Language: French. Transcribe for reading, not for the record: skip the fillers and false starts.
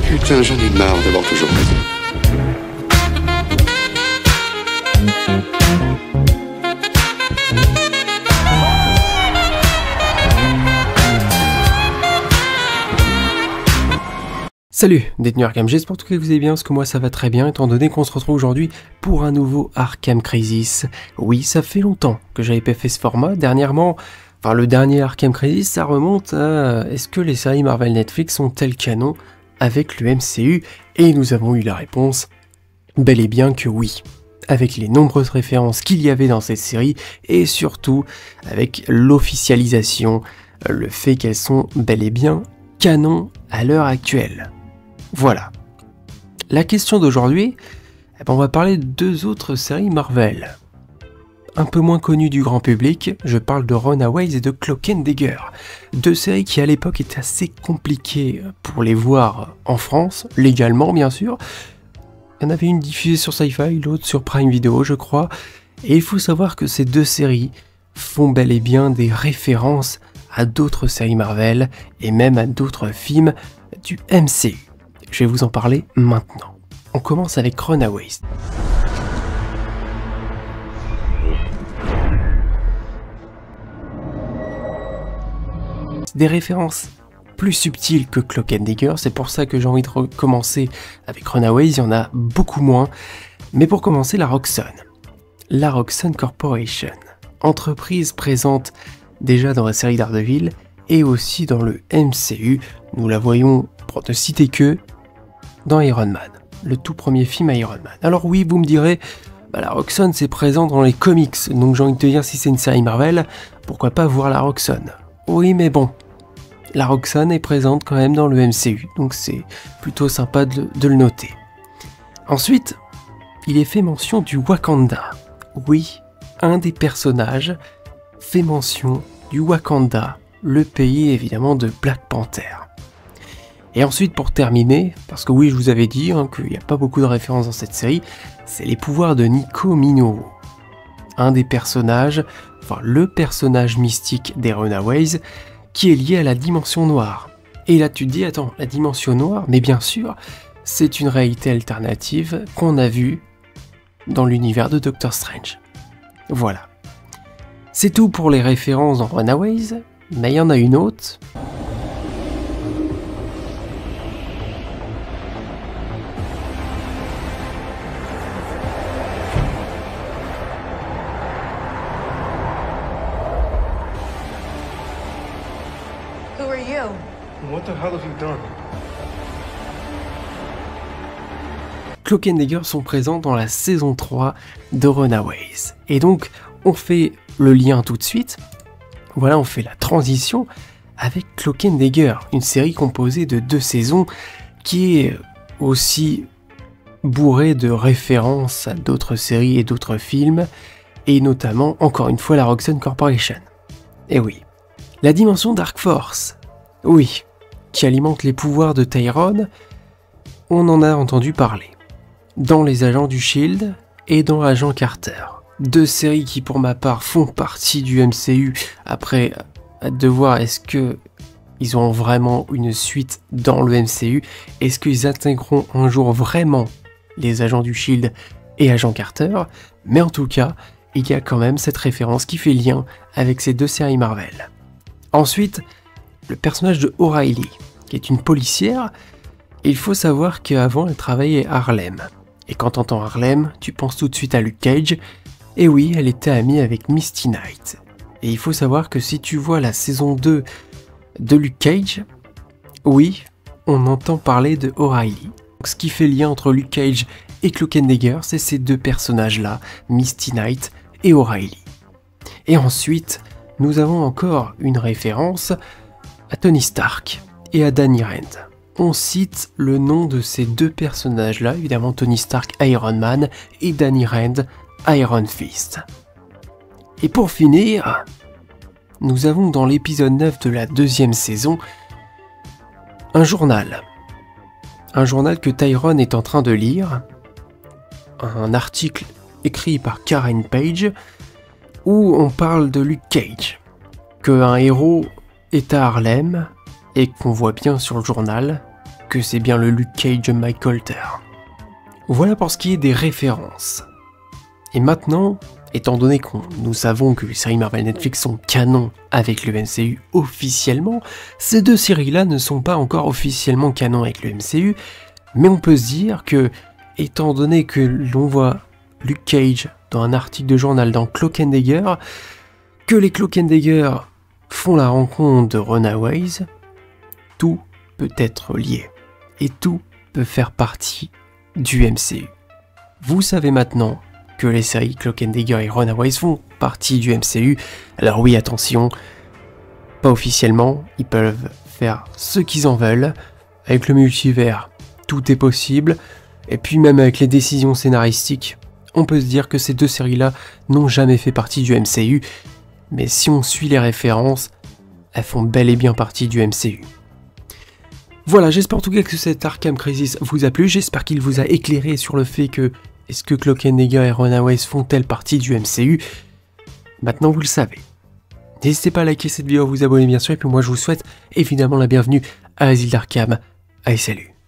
Putain, j'en ai marre d'avoir toujours raison. Salut, détenu Arkham, j'espère que vous allez bien, parce que moi ça va très bien, étant donné qu'on se retrouve aujourd'hui pour un nouveau Arkham Crisis. Oui, ça fait longtemps que j'avais pas fait ce format, dernièrement, enfin le dernier Arkham Crisis, ça remonte à est-ce que les séries Marvel Netflix sont-elles canon avec le MCU? Et nous avons eu la réponse, bel et bien que oui. Avec les nombreuses références qu'il y avait dans cette série, et surtout avec l'officialisation, le fait qu'elles sont bel et bien canon à l'heure actuelle. Voilà. La question d'aujourd'hui, on va parler de deux autres séries Marvel. Un peu moins connues du grand public, je parle de Runaways et de Cloak and Dagger. Deux séries qui à l'époque étaient assez compliquées pour les voir en France, légalement bien sûr. Il y en avait une diffusée sur Sci-Fi, l'autre sur Prime Video je crois. Et il faut savoir que ces deux séries font bel et bien des références à d'autres séries Marvel et même à d'autres films du MCU. Je vais vous en parler maintenant. On commence avec Runaways. Des références plus subtiles que Cloak and Dagger, c'est pour ça que j'ai envie de recommencer avec Runaways, il y en a beaucoup moins. Mais pour commencer, la Roxxon. La Roxxon Corporation, entreprise présente déjà dans la série Daredevil et aussi dans le MCU, nous la voyons pour ne citer que dans Iron Man, le tout premier film Iron Man. Alors oui, vous me direz, la Roxxon c'est présent dans les comics, donc j'ai envie de te dire si c'est une série Marvel, pourquoi pas voir la Roxxon? Oui mais bon, la Roxxon est présente quand même dans le MCU, donc c'est plutôt sympa de le noter. Ensuite, il est fait mention du Wakanda. Oui, un des personnages fait mention du Wakanda, le pays évidemment de Black Panther. Et ensuite pour terminer, parce que oui je vous avais dit qu'il n'y a pas beaucoup de références dans cette série, c'est les pouvoirs de Nico Minoru. Un des personnages, enfin le personnage mystique des Runaways, qui est lié à la dimension noire. Et là tu te dis, attends, la dimension noire, mais bien sûr, c'est une réalité alternative qu'on a vue dans l'univers de Doctor Strange. Voilà. C'est tout pour les références dans Runaways, mais il y en a une autre. Who are you? What the hell have you done? Cloak and Dagger sont présents dans la saison 3 de Runaways. Et donc, on fait le lien tout de suite. Voilà, on fait la transition avec Cloak and Dagger, une série composée de 2 saisons qui est aussi bourrée de références à d'autres séries et d'autres films, et notamment, encore une fois, la Roxxon Corporation. Et oui, la dimension Dark Force, oui, qui alimente les pouvoirs de Tyrone, on en a entendu parler. Dans les agents du Shield et dans Agent Carter. 2 séries qui pour ma part font partie du MCU, après de voir est-ce que ils ont vraiment une suite dans le MCU, est-ce qu'ils intégreront un jour vraiment les agents du Shield et Agent Carter, mais en tout cas, il y a quand même cette référence qui fait lien avec ces 2 séries Marvel. Ensuite, le personnage de O'Reilly, qui est une policière, et il faut savoir qu'avant elle travaillait à Harlem. Et quand t'entends Harlem, tu penses tout de suite à Luke Cage, et oui, elle était amie avec Misty Knight. Et il faut savoir que si tu vois la saison 2 de Luke Cage, oui, on entend parler de O'Reilly. Donc, ce qui fait lien entre Luke Cage et Cloak and Dagger, c'est ces 2 personnages-là, Misty Knight et O'Reilly. Et ensuite, nous avons encore une référence à Tony Stark et à Danny Rand. On cite le nom de ces 2 personnages-là, évidemment Tony Stark, Iron Man, et Danny Rand, Iron Fist. Et pour finir, nous avons dans l'épisode 9 de la 2e saison, un journal. Un journal que Tyrone est en train de lire, un article écrit par Karen Page, où on parle de Luke Cage, qu'un héros est à Harlem, et qu'on voit bien sur le journal, que c'est bien le Luke Cage de Mike Colter. Voilà pour ce qui est des références. Et maintenant, étant donné que nous savons que les séries Marvel Netflix sont canon avec le MCU officiellement, ces deux séries-là ne sont pas encore officiellement canon avec le MCU, mais on peut se dire que, étant donné que l'on voit Luke Cage dans un article de journal dans Cloak and Dagger, que les Cloak and Dagger font la rencontre de Runaways, tout peut être lié, et tout peut faire partie du MCU. Vous savez maintenant que les séries Cloak and Dagger et Runaways font partie du MCU, alors oui, attention, pas officiellement, ils peuvent faire ce qu'ils en veulent, avec le multivers, tout est possible, et puis même avec les décisions scénaristiques, on peut se dire que ces deux séries-là n'ont jamais fait partie du MCU, mais si on suit les références, elles font bel et bien partie du MCU. Voilà, j'espère en tout cas que cet Arkham Crisis vous a plu, j'espère qu'il vous a éclairé sur le fait que est-ce que Cloak and Dagger et Runaways font-elles partie du MCU? Maintenant vous le savez. N'hésitez pas à liker cette vidéo, à vous abonner bien sûr, et puis moi je vous souhaite évidemment la bienvenue à l'Asile d'Arkham. Allez, salut!